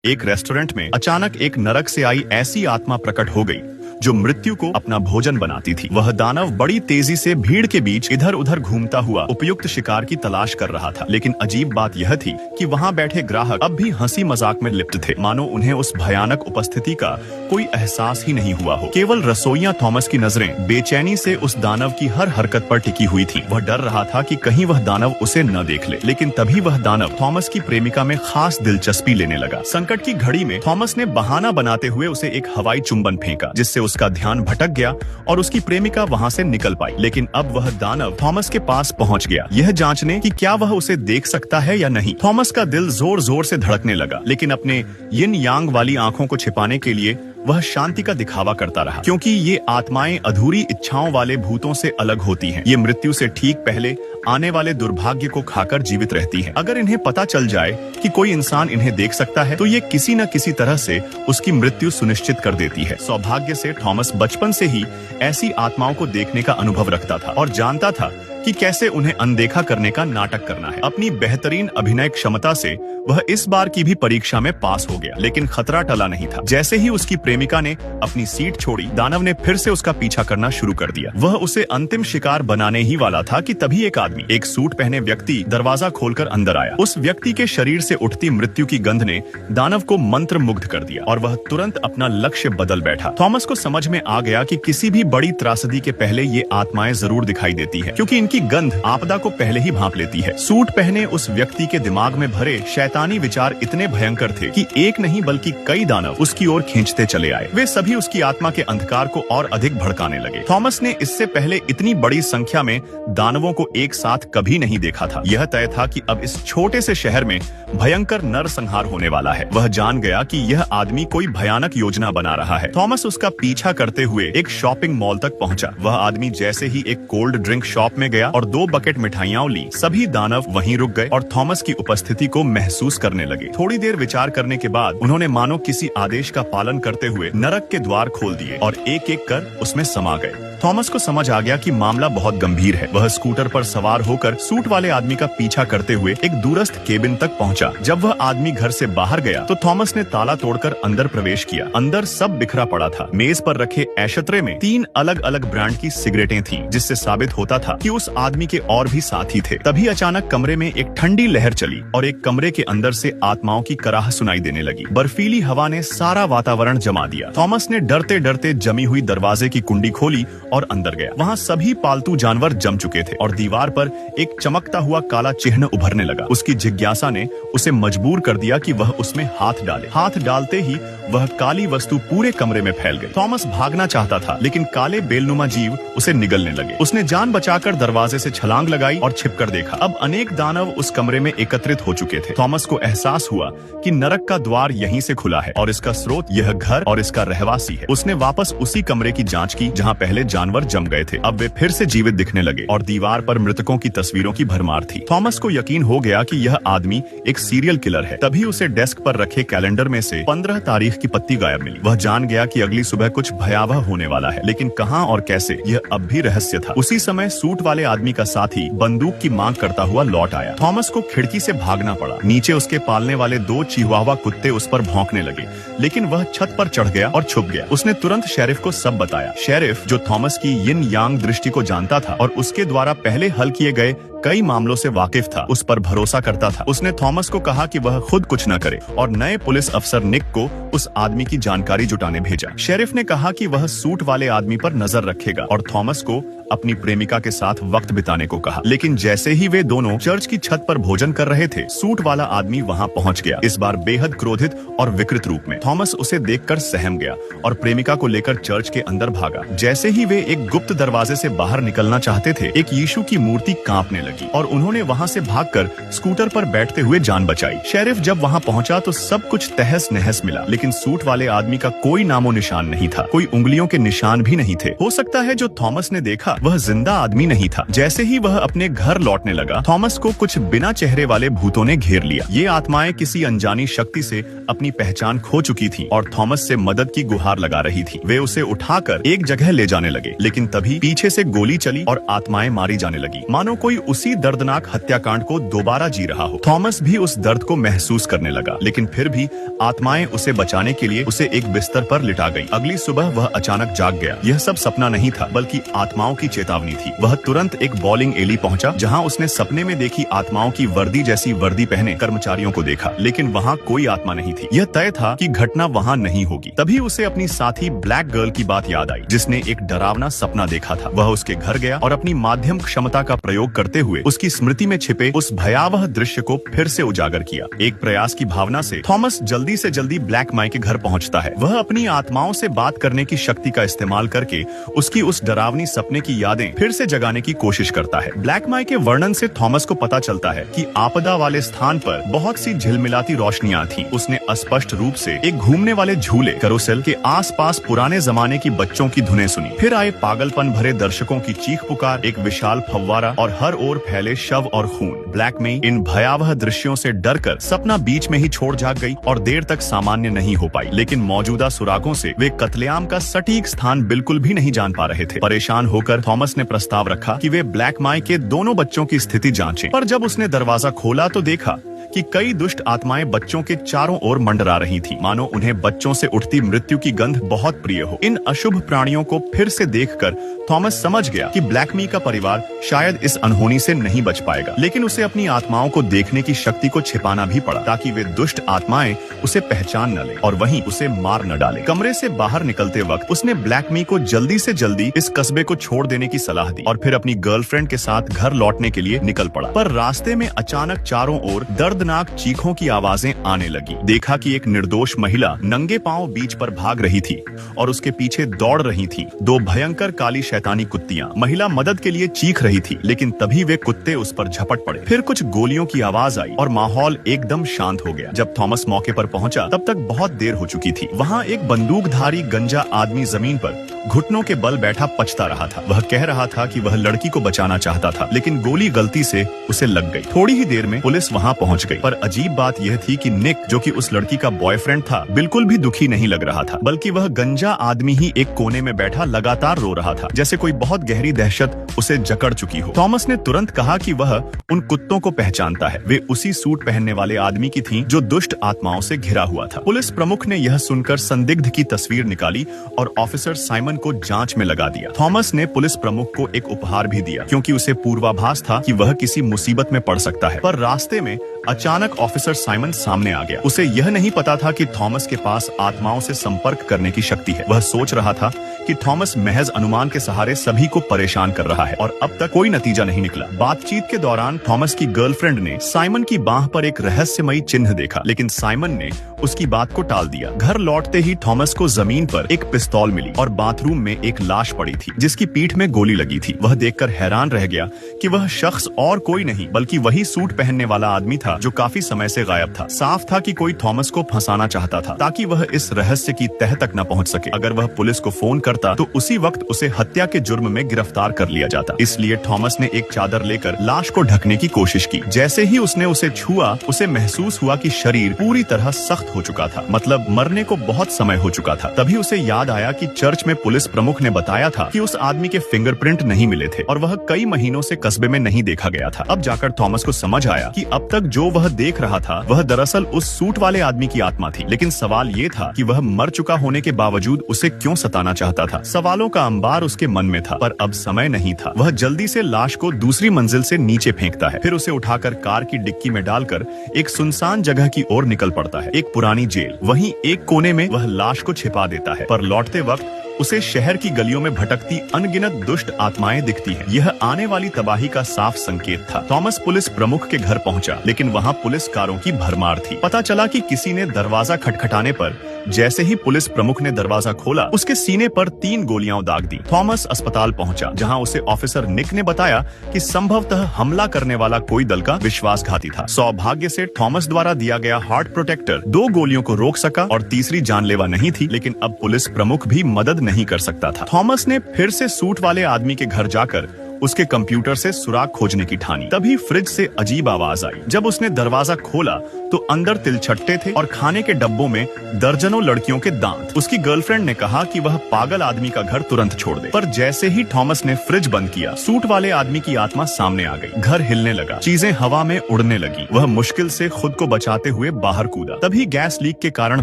एक रेस्टोरेंट में अचानक एक नरक से आई ऐसी आत्मा प्रकट हो गई जो मृत्यु को अपना भोजन बनाती थी। वह दानव बड़ी तेजी से भीड़ के बीच इधर उधर घूमता हुआ उपयुक्त शिकार की तलाश कर रहा था। लेकिन अजीब बात यह थी कि वहां बैठे ग्राहक अब भी हंसी मजाक में लिप्त थे, मानो उन्हें उस भयानक उपस्थिति का कोई एहसास ही नहीं हुआ हो। केवल रसोइया थॉमस की नजरें बेचैनी से उस दानव की हर हरकत पर टिकी हुई थी। वह डर रहा था कि कहीं वह दानव उसे न देख ले। लेकिन तभी वह दानव थॉमस की प्रेमिका में खास दिलचस्पी लेने लगा। संकट की घड़ी में थॉमस ने बहाना बनाते हुए उसे एक हवाई चुंबन फेंका, जिससे उसका ध्यान भटक गया और उसकी प्रेमिका वहां से निकल पाई। लेकिन अब वह दानव थॉमस के पास पहुंच गया, यह जांचने कि क्या वह उसे देख सकता है या नहीं। थॉमस का दिल जोर जोर से धड़कने लगा, लेकिन अपने यिन यांग वाली आंखों को छिपाने के लिए वह शांति का दिखावा करता रहा, क्योंकि ये आत्माएं अधूरी इच्छाओं वाले भूतों से अलग होती हैं। ये मृत्यु से ठीक पहले आने वाले दुर्भाग्य को खाकर जीवित रहती हैं। अगर इन्हें पता चल जाए कि कोई इंसान इन्हें देख सकता है, तो ये किसी न किसी तरह से उसकी मृत्यु सुनिश्चित कर देती है। सौभाग्य से थॉमस बचपन से ही ऐसी आत्माओं को देखने का अनुभव रखता था और जानता था कि कैसे उन्हें अनदेखा करने का नाटक करना है। अपनी बेहतरीन अभिनय क्षमता से वह इस बार की भी परीक्षा में पास हो गया, लेकिन खतरा टला नहीं था। जैसे ही उसकी प्रेमिका ने अपनी सीट छोड़ी, दानव ने फिर से उसका पीछा करना शुरू कर दिया। वह उसे अंतिम शिकार बनाने ही वाला था कि तभी एक आदमी, एक सूट पहने व्यक्ति दरवाजा खोलकर अंदर आया। उस व्यक्ति के शरीर से उठती मृत्यु की गंध ने दानव को मंत्र मुग्ध कर दिया और वह तुरंत अपना लक्ष्य बदल बैठा। थॉमस को समझ में आ गया कि किसी भी बड़ी त्रासदी के पहले ये आत्माएं जरूर दिखाई देती है, क्योंकि इनकी गंध आपदा को पहले ही भांप लेती है। सूट पहने उस व्यक्ति के दिमाग में भरे शैतानी विचार इतने भयंकर थे कि एक नहीं बल्कि कई दानव उसकी ओर खींचते चले आए। वे सभी उसकी आत्मा के अंधकार को और अधिक भड़काने लगे। थॉमस ने इससे पहले इतनी बड़ी संख्या में दानवों को एक साथ कभी नहीं देखा था। यह तय था कि अब इस छोटे से शहर में भयंकर नरसंहार होने वाला है। वह जान गया कि यह आदमी कोई भयानक योजना बना रहा है। थॉमस उसका पीछा करते हुए एक शॉपिंग मॉल तक पहुंचा। वह आदमी जैसे ही एक कोल्ड ड्रिंक शॉप में गया और 2 बकेट मिठाइयां ली, सभी दानव वहीं रुक गए और थॉमस की उपस्थिति को महसूस करने लगे। थोड़ी देर विचार करने के बाद उन्होंने मानो किसी आदेश का पालन करते हुए नरक के द्वार खोल दिए और एक एक कर उसमें समा गए। थॉमस को समझ आ गया कि मामला बहुत गंभीर है। वह स्कूटर पर सवार होकर सूट वाले आदमी का पीछा करते हुए एक दूरस्थ केबिन तक पहुंचा। जब वह आदमी घर से बाहर गया तो थॉमस ने ताला तोड़कर अंदर प्रवेश किया। अंदर सब बिखरा पड़ा था। मेज पर रखे एशत्रे में 3 अलग अलग ब्रांड की सिगरेटें थीं, जिससे साबित होता था कि उस आदमी के और भी साथी थे। तभी अचानक कमरे में एक ठंडी लहर चली और एक कमरे के अंदर से आत्माओं की कराह सुनाई देने लगी। बर्फीली हवा ने सारा वातावरण जमा दिया। थॉमस ने डरते डरते जमी हुई दरवाजे की कुंडी खोली और अंदर गया। वहाँ सभी पालतू जानवर जम चुके थे और दीवार पर एक चमकता हुआ काला चिन्ह उभरने लगा। उसकी जिज्ञासा ने उसे मजबूर कर दिया कि वह उसमें हाथ डाले। हाथ डालते ही वह काली वस्तु पूरे कमरे में फैल गई। थॉमस भागना चाहता था, लेकिन काले बेलनुमा जीव उसे निगलने लगे। उसने जान बचाकर दरवाजे से छलांग लगाई और छिपकर देखा। अब अनेक दानव उस कमरे में एकत्रित हो चुके थे। थॉमस को एहसास हुआ कि नरक का द्वार यहीं से खुला है और इसका स्रोत यह घर और इसका रहवासी है। उसने वापस उसी कमरे की जांच की जहां पहले जानवर जम गए थे। अब वे फिर से जीवित दिखने लगे और दीवार पर मृतकों की तस्वीरों की भरमार थी। थॉमस को यकीन हो गया कि यह आदमी एक सीरियल किलर है। तभी उसे डेस्क पर रखे कैलेंडर में से 15 तारीख की पत्ती गायब मिली। वह जान गया कि अगली सुबह कुछ भयावह होने वाला है, लेकिन कहां और कैसे यह अब भी रहस्य था। उसी समय सूट वाले आदमी का साथी बंदूक की मांग करता हुआ लौट आया। थॉमस को खिड़की से भागना पड़ा। नीचे उसके पालने वाले 2 चिहुआवा कुत्ते उस पर भौंकने लगे, लेकिन वह छत पर चढ़ गया और छुप गया। उसने तुरंत शेरिफ को सब बताया। शेरिफ, जो थॉमस की यिन यांग दृष्टि को जानता था और उसके द्वारा पहले हल किए गए कई मामलों से वाकिफ था, उस पर भरोसा करता था। उसने थॉमस को कहा कि वह खुद कुछ न करे और नए पुलिस अफसर निक को उस आदमी की जानकारी जुटाने भेजा। शेरिफ ने कहा कि वह सूट वाले आदमी पर नजर रखेगा और थॉमस को अपनी प्रेमिका के साथ वक्त बिताने को कहा। लेकिन जैसे ही वे दोनों चर्च की छत पर भोजन कर रहे थे, सूट वाला आदमी वहां पहुंच गया, इस बार बेहद क्रोधित और विकृत रूप में। थॉमस उसे देखकर सहम गया और प्रेमिका को लेकर चर्च के अंदर भागा। जैसे ही वे एक गुप्त दरवाजे से बाहर निकलना चाहते थे, एक यीशु की मूर्ति कांपने लगी और उन्होंने वहां से भागकर स्कूटर पर बैठते हुए जान बचाई। शेरिफ जब वहां पहुंचा तो सब कुछ तहस नहस मिला, लेकिन सूट वाले आदमी का कोई नामो निशान नहीं था। कोई उंगलियों के निशान भी नहीं थे। हो सकता है जो थॉमस ने देखा देखा वह जिंदा आदमी नहीं था। जैसे ही वह अपने घर लौटने लगा, थॉमस को कुछ बिना चेहरे वाले भूतों ने घेर लिया। ये आत्माएं किसी अनजानी शक्ति से अपनी पहचान खो चुकी थीं और थॉमस से मदद की गुहार लगा रही थी। वे उसे उठाकर एक जगह ले जाने लगे, लेकिन तभी पीछे से गोली चली और आत्माएं मारी जाने लगी, मानो कोई उसी दर्दनाक हत्याकांड को दोबारा जी रहा हो। थॉमस भी उस दर्द को महसूस करने लगा, लेकिन फिर भी आत्माएं उसे बचाने के लिए उसे एक बिस्तर पर लिटा गई। अगली सुबह वह अचानक जाग गया। यह सब सपना नहीं था, बल्कि आत्माओं की चेतावनी थी। वह तुरंत एक बॉलिंग एली पहुंचा, जहां उसने सपने में देखी आत्माओं की वर्दी जैसी वर्दी पहने कर्मचारियों को देखा, लेकिन वहां कोई आत्मा नहीं थी। यह तय था कि घटना वहां नहीं होगी। तभी उसे अपनी साथी ब्लैक गर्ल की बात याद आई, जिसने एक डरावना सपना देखा था। वह उसके घर गया और अपनी माध्यम क्षमता का प्रयोग करते हुए उसकी स्मृति में छिपे उस भयावह दृश्य को फिर से उजागर किया। एक प्रयास की भावना से थॉमस जल्दी से जल्दी ब्लैक माई के घर पहुंचता है। वह अपनी आत्माओं से बात करने की शक्ति का इस्तेमाल करके उसकी उस डरावनी सपने की यादें फिर से जगाने की कोशिश करता है। ब्लैक माई के वर्णन से थॉमस को पता चलता है कि आपदा वाले स्थान पर बहुत सी झिलमिलाती रोशनियां थीं। उसने स्पष्ट रूप से एक घूमने वाले झूले कैरोसेल के आसपास पुराने जमाने की बच्चों की धुनें सुनी। फिर आए पागलपन भरे दर्शकों की चीख पुकार, एक विशाल फव्वारा और हर ओर फैले शव और खून। ब्लैक मई इन भयावह दृश्यों से डरकर सपना बीच में ही छोड़ जाग गई और देर तक सामान्य नहीं हो पाई। लेकिन मौजूदा सुरागों से वे कत्लेआम का सटीक स्थान बिल्कुल भी नहीं जान पा रहे थे। परेशान होकर थॉमस ने प्रस्ताव रखा कि वे ब्लैक माई के दोनों बच्चों की स्थिति जांचें। पर जब उसने दरवाजा खोला तो देखा कि कई दुष्ट आत्माएं बच्चों के चारों ओर मंडरा रही थीं, मानो उन्हें बच्चों से उठती मृत्यु की गंध बहुत प्रिय हो। इन अशुभ प्राणियों को फिर से देखकर थॉमस समझ गया कि ब्लैक मी का परिवार शायद इस अनहोनी से नहीं बच पाएगा, लेकिन उसे अपनी आत्माओं को देखने की शक्ति को छिपाना भी पड़ा, ताकि वे दुष्ट आत्माएं उसे पहचान न ले और वहीं उसे मार न डाले। कमरे से बाहर निकलते वक्त उसने ब्लैक मी को जल्दी से जल्दी इस कस्बे को छोड़ देने की सलाह दी और फिर अपनी गर्लफ्रेंड के साथ घर लौटने के लिए निकल पड़ा। पर रास्ते में अचानक चारों ओर दर्दनाक चीखों की आवाजें आने लगी। देखा कि एक निर्दोष महिला नंगे पांव बीच पर भाग रही थी और उसके पीछे दौड़ रही थी दो भयंकर काली शैतानी कुत्तियां। महिला मदद के लिए चीख रही थी, लेकिन तभी वे कुत्ते उस पर झपट पड़े। फिर कुछ गोलियों की आवाज आई और माहौल एकदम शांत हो गया। जब थॉमस मौके पर पहुंचा तब तक बहुत देर हो चुकी थी। वहाँ एक बंदूकधारी गंजा आदमी जमीन पर घुटनों के बल बैठा पछता रहा था। वह कह रहा था कि वह लड़की को बचाना चाहता था, लेकिन गोली गलती से उसे लग गई। थोड़ी ही देर में पुलिस वहाँ पहुँच गई, पर अजीब बात यह थी कि निक, जो कि उस लड़की का बॉयफ्रेंड था, बिल्कुल भी दुखी नहीं लग रहा था, बल्कि वह गंजा आदमी ही एक कोने में बैठा लगातार रो रहा था, जैसे कोई बहुत गहरी दहशत उसे जकड़ चुकी हो। थॉमस ने तुरंत कहा कि वह उन कुत्तों को पहचानता है। वे उसी सूट पहनने वाले आदमी की थीं जो दुष्ट आत्माओं से घिरा हुआ था। पुलिस प्रमुख ने यह सुनकर संदिग्ध की तस्वीर निकाली और ऑफिसर साइमन को जांच में लगा दिया। थॉमस ने पुलिस प्रमुख को एक उपहार भी दिया, क्योंकि उसे पूर्वाभास था कि वह किसी मुसीबत में पड़ सकता है। पर रास्ते में अचानक ऑफिसर साइमन सामने आ गया। उसे यह नहीं पता था कि थॉमस के पास आत्माओं से संपर्क करने की शक्ति है। वह सोच रहा था कि थॉमस महज अनुमान के सहारे सभी को परेशान कर रहा है और अब तक कोई नतीजा नहीं निकला। बातचीत के दौरान थॉमस की गर्लफ्रेंड ने साइमन की बाह पर एक रहस्यमयी चिन्ह देखा, लेकिन साइमन ने उसकी बात को टाल दिया। घर लौटते ही थॉमस को जमीन पर एक पिस्तौल मिली और बाथरूम में एक लाश पड़ी थी जिसकी पीठ में गोली लगी थी। वह देखकर हैरान रह गया कि वह शख्स और कोई नहीं बल्कि वही सूट पहनने वाला आदमी था जो काफी समय से गायब था। साफ था कि कोई थॉमस को फंसाना चाहता था ताकि वह इस रहस्य की तह तक न पहुंच सके। अगर वह पुलिस को फोन करता तो उसी वक्त उसे हत्या के जुर्म में गिरफ्तार कर लिया जाता। इसलिए थॉमस ने एक चादर लेकर लाश को ढकने की कोशिश की। जैसे ही उसने उसे छुआ, उसे महसूस हुआ कि शरीर पूरी तरह सख्त हो चुका था, मतलब मरने को बहुत समय हो चुका था। तभी उसे याद आया कि चर्च में पुलिस प्रमुख ने बताया था कि उस आदमी के फिंगरप्रिंट नहीं मिले थे और वह कई महीनों से कस्बे में नहीं देखा गया था। अब जाकर थॉमस को समझ आया कि अब तक जो वह देख रहा था वह दरअसल उस सूट वाले आदमी की आत्मा थी। लेकिन सवाल ये था कि वह मर चुका होने के बावजूद उसे क्यों सताना चाहता था। सवालों का अंबार उसके मन में था, पर अब समय नहीं था। वह जल्दी से लाश को दूसरी मंजिल से नीचे फेंकता है, फिर उसे उठाकर कार की डिक्की में डालकर एक सुनसान जगह की ओर निकल पड़ता है, एक पुरानी जेल। वहीं एक कोने में वह लाश को छिपा देता है, पर लौटते वक्त उसे शहर की गलियों में भटकती अनगिनत दुष्ट आत्माएं दिखती हैं। यह आने वाली तबाही का साफ संकेत था। थॉमस पुलिस प्रमुख के घर पहुंचा, लेकिन वहां पुलिस कारों की भरमार थी। पता चला कि किसी ने दरवाजा खटखटाने पर जैसे ही पुलिस प्रमुख ने दरवाजा खोला, उसके सीने पर 3 गोलियां दाग दी। थॉमस अस्पताल पहुंचा, जहां उसे ऑफिसर निक ने बताया कि संभवतः हमला करने वाला कोई दल का विश्वासघाती था। सौभाग्य से थॉमस द्वारा दिया गया हार्ट प्रोटेक्टर 2 गोलियों को रोक सका और तीसरी जानलेवा नहीं थी, लेकिन अब पुलिस प्रमुख भी मदद नहीं कर सकता था। थॉमस ने फिर से सूट वाले आदमी के घर जाकर उसके कंप्यूटर से सुराग खोजने की ठानी। तभी फ्रिज से अजीब आवाज आई। जब उसने दरवाजा खोला तो अंदर तिलछट्टे थे और खाने के डब्बों में दर्जनों लड़कियों के दांत। उसकी गर्लफ्रेंड ने कहा कि वह पागल आदमी का घर तुरंत छोड़ दे, पर जैसे ही थॉमस ने फ्रिज बंद किया, सूट वाले आदमी की आत्मा सामने आ गई। घर हिलने लगा, चीजें हवा में उड़ने लगी। वह मुश्किल से खुद को बचाते हुए बाहर कूदा। तभी गैस लीक के कारण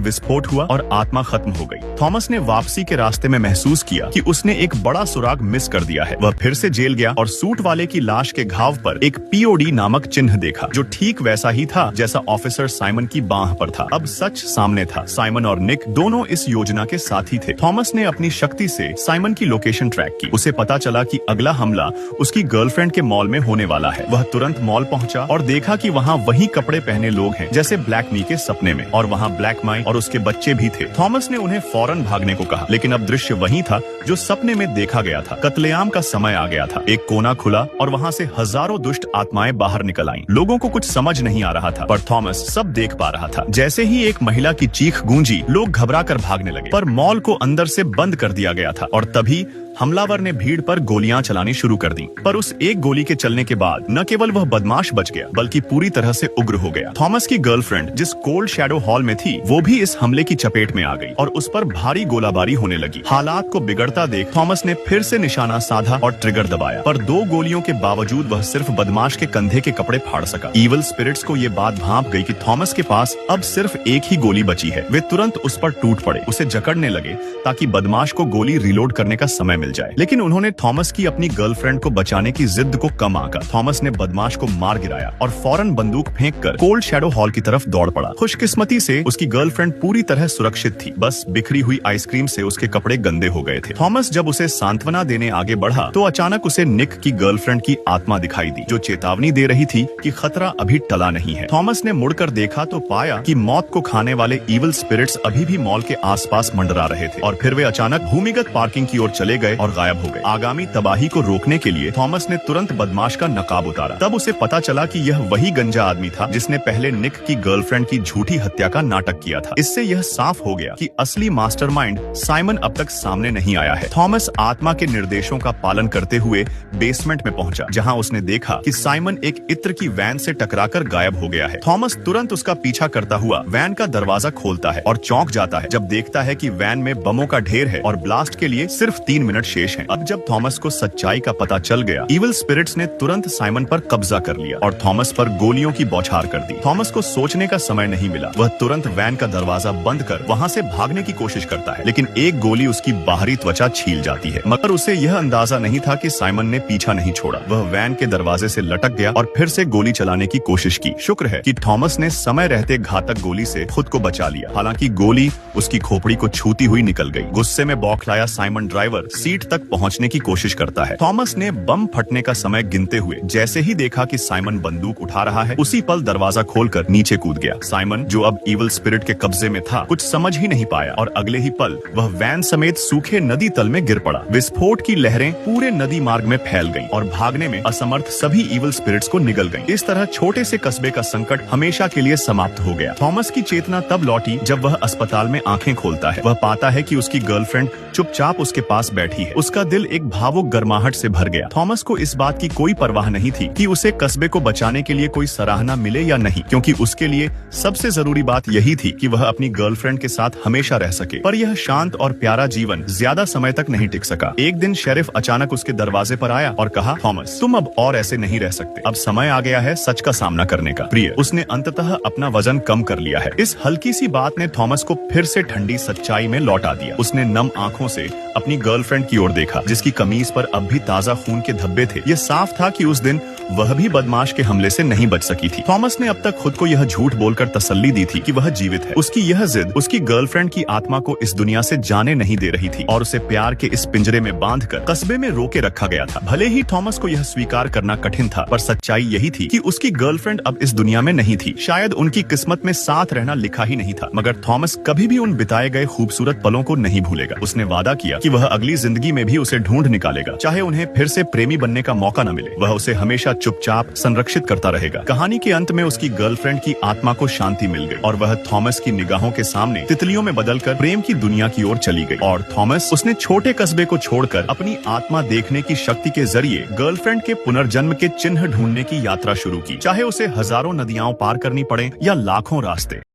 विस्फोट हुआ और आत्मा खत्म हो गई। थॉमस ने वापसी के रास्ते में महसूस किया कि उसने एक बड़ा सुराग मिस कर दिया है। वह फिर से जेल गया और सूट वाले की लाश के घाव पर एक POD नामक चिन्ह देखा, जो ठीक वैसा ही था जैसा ऑफिसर साइमन की बांह पर था। अब सच सामने था। साइमन और निक दोनों इस योजना के साथी थे। थॉमस ने अपनी शक्ति से साइमन की लोकेशन ट्रैक की। उसे पता चला कि अगला हमला उसकी गर्लफ्रेंड के मॉल में होने वाला है। वह तुरंत मॉल पहुंचा और देखा कि वहां वही कपड़े पहने लोग हैं जैसे ब्लैक मी के सपने में, और वहां ब्लैक माई और उसके बच्चे भी थे। थॉमस ने उन्हें फौरन भागने को कहा, लेकिन अब दृश्य वही था जो सपने में देखा गया था। कत्लेआम का समय आ गया था। एक कोना खुला और वहां से हजारों दुष्ट आत्माएं बाहर निकल आईं। लोगों को कुछ समझ नहीं आ रहा था, पर थॉमस सब देख पा रहा था। जैसे ही एक महिला की चीख गूंजी, लोग घबराकर भागने लगे, पर मॉल को अंदर से बंद कर दिया गया था। और तभी हमलावर ने भीड़ पर गोलियां चलानी शुरू कर दी। पर उस एक गोली के चलने के बाद न केवल वह बदमाश बच गया, बल्कि पूरी तरह से उग्र हो गया। थॉमस की गर्लफ्रेंड जिस कोल्ड शैडो हॉल में थी, वो भी इस हमले की चपेट में आ गई और उस पर भारी गोलाबारी होने लगी। हालात को बिगड़ता देख थॉमस ने फिर से निशाना साधा और ट्रिगर दबाया, पर 2 गोलियों के बावजूद वह सिर्फ बदमाश के कंधे के कपड़े फाड़ सका। इविल स्पिरिट्स को ये बात भांप गई कि थॉमस के पास अब सिर्फ एक ही गोली बची है। वे तुरंत उस पर टूट पड़े, उसे जकड़ने लगे ताकि बदमाश को गोली रिलोड करने का समय मिल जाए। लेकिन उन्होंने थॉमस की अपनी गर्लफ्रेंड को बचाने की जिद को कम आंका। थॉमस ने बदमाश को मार गिराया और फौरन बंदूक फेंककर कोल्ड शैडो हॉल की तरफ दौड़ पड़ा। खुशकिस्मती से उसकी गर्लफ्रेंड पूरी तरह सुरक्षित थी, बस बिखरी हुई आइसक्रीम से उसके कपड़े गंदे हो गए थे। थॉमस जब उसे सांत्वना देने आगे बढ़ा तो अचानक उसे निक की गर्लफ्रेंड की आत्मा दिखाई दी, जो चेतावनी दे रही थी कि खतरा अभी टला नहीं है। थॉमस ने मुड़कर देखा तो पाया कि मौत को खाने वाले इविल स्पिरिट्स अभी भी मॉल के आसपास मंडरा रहे थे, और फिर वे अचानक भूमिगत पार्किंग की ओर चले गए और गायब हो गए। आगामी तबाही को रोकने के लिए थॉमस ने तुरंत बदमाश का नकाब उतारा। तब उसे पता चला कि यह वही गंजा आदमी था जिसने पहले निक की गर्लफ्रेंड की झूठी हत्या का नाटक किया था। इससे यह साफ हो गया कि असली मास्टरमाइंड साइमन अब तक सामने नहीं आया है। थॉमस आत्मा के निर्देशों का पालन करते हुए बेसमेंट में पहुंचा, जहां उसने देखा कि साइमन एक इत्र की वैन से टकराकर गायब हो गया है। थॉमस तुरंत उसका पीछा करता हुआ वैन का दरवाजा खोलता है और चौंक जाता है जब देखता है कि वैन में बमों का ढेर है और ब्लास्ट के लिए सिर्फ 3 मिनट शेष हैं। अब जब थॉमस को सच्चाई का पता चल गया, इविल स्पिरिट्स ने तुरंत साइमन पर कब्जा कर लिया और थॉमस पर गोलियों की बौछार कर दी। थॉमस को सोचने का समय नहीं मिला। वह तुरंत वैन का दरवाजा बंद कर वहां से भागने की कोशिश करता है, लेकिन एक गोली उसकी बाहरी त्वचा छील जाती है। मगर उसे यह अंदाजा नहीं था कि साइमन ने पीछा नहीं छोड़ा। वह वैन के दरवाजे से लटक गया और फिर से गोली चलाने की कोशिश की। शुक्र है कि थॉमस ने समय रहते घातक गोली से खुद को बचा लिया। हालांकि गोली उसकी खोपड़ी को छूती हुई निकल गई। गुस्से में बौखलाया साइमन ड्राइवर सीट तक पहुंचने की कोशिश करता है। थॉमस ने बम फटने का समय गिनते हुए जैसे ही देखा कि साइमन बंदूक उठा रहा है, उसी पल दरवाजा खोलकर नीचे कूद गया। साइमन, जो अब इविल स्पिरिट के कब्जे में था, कुछ समझ ही नहीं पाया और अगले ही पल वह वैन समेत सूखे नदी तल में गिर पड़ा। विस्फोट की लहरें पूरे नदी मार्ग में फैल गईं और भागने में असमर्थ सभी इविल स्पिरिट्स को निगल गईं। इस तरह छोटे से कस्बे का संकट हमेशा के लिए समाप्त हो गया। थॉमस की चेतना तब लौटी जब वह अस्पताल में आंखें खोलता है। वह पाता है कि उसकी गर्लफ्रेंड चुपचाप उसके पास बैठी है। उसका दिल एक भावुक गर्माहट से भर गया। थॉमस को इस बात की कोई परवाह नहीं थी कि उसे कस्बे को बचाने के लिए कोई सराहना मिले या नहीं, क्योंकि उसके लिए सबसे जरूरी बात यही थी कि वह अपनी गर्लफ्रेंड के साथ हमेशा रह सके। पर यह शांत और प्यारा जीवन ज्यादा समय तक नहीं टिक सका। एक दिन शेरिफ अचानक उसके दरवाजे पर आया और कहा, थॉमस, तुम अब और ऐसे नहीं रह सकते। अब समय आ गया है सच का सामना करने का। प्रिय, उसने अंततः अपना वजन कम कर लिया है। इस हल्की सी बात ने थॉमस को फिर से ठंडी सच्चाई में लौटा दिया। उसने नम आंखों से अपनी गर्लफ्रेंड की ओर देखा, जिसकी कमीज पर अब भी ताजा खून के धब्बे थे। यह साफ था कि उस दिन वह भी बदमाश के हमले से नहीं बच सकी थी। थॉमस ने अब तक खुद को यह झूठ बोलकर तसल्ली दी थी कि वह जीवित है। उसकी यह जिद उसकी गर्लफ्रेंड की आत्मा को इस दुनिया से जाने नहीं दे रही थी और उसे प्यार के इस पिंजरे में बांधकर कस्बे में रोके रखा गया था। भले ही थॉमस को यह स्वीकार करना कठिन था, पर सच्चाई यही थी कि उसकी गर्लफ्रेंड अब इस दुनिया में नहीं थी। शायद उनकी किस्मत में साथ रहना लिखा ही नहीं था, मगर थॉमस कभी भी उन बिताए गए खूबसूरत पलों को नहीं भूलेगा। उसने वादा किया कि वह अगली जिंदगी में भी उसे ढूंढ निकालेगा। चाहे उन्हें फिर से प्रेमी बनने का मौका न मिले, वह उसे हमेशा चुपचाप संरक्षित करता रहेगा। कहानी के अंत में उसकी गर्लफ्रेंड की आत्मा को शांति मिल गई और वह थॉमस की निगाहों के सामने तितलियों में बदलकर प्रेम की दुनिया की ओर चली गई। और थॉमस उसने छोटे कस्बे को छोड़कर अपनी आत्मा देखने की शक्ति के जरिए गर्लफ्रेंड के पुनर्जन्म के चिन्ह ढूंढने की यात्रा शुरू की, चाहे उसे हजारों नदियां पार करनी पड़े या लाखों रास्ते।